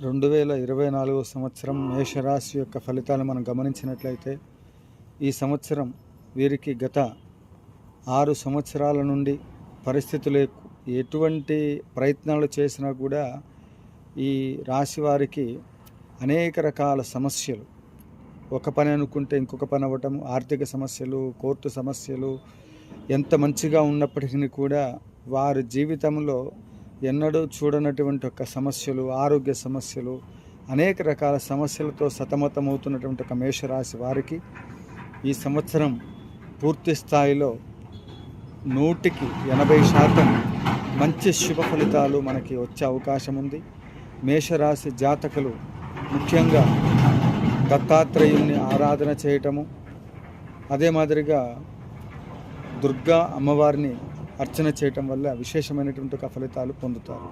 2024 సంవత్సరం మేషరాశి యొక్క ఫలితాలు మనం గమనించినట్లయితే ఈ సంవత్సరం వీరికి గత 6 సంవత్సరాల నుండి పరిస్థితులు ఎటువంటి ప్రయత్నాలు చేసినా కూడా ఈ రాశి వారికి అనేక రకాల సమస్యలు, ఒక పని అనుకుంటే ఇంకొక పని అవ్వటం, ఆర్థిక సమస్యలు, కోర్టు సమస్యలు, ఎంత మంచిగా ఉన్నప్పటికీ కూడా వారి జీవితంలో ఎన్నడూ చూడనటువంటి ఒక సమస్యలు, ఆరోగ్య సమస్యలు, అనేక రకాల సమస్యలతో సతమతమవుతున్నటువంటి ఒక మేషరాశి వారికి ఈ సంవత్సరం పూర్తి స్థాయిలో 100% మంచి శుభ ఫలితాలు మనకి వచ్చే అవకాశం ఉంది. మేషరాశి జాతకులు ముఖ్యంగా దత్తాత్రేయుని ఆరాధన చేయటము, అదే మాదిరిగా దుర్గా అమ్మవారిని అర్చన చేయటం వల్ల విశేషమైనటువంటి ఒక ఫలితాలు పొందుతారు.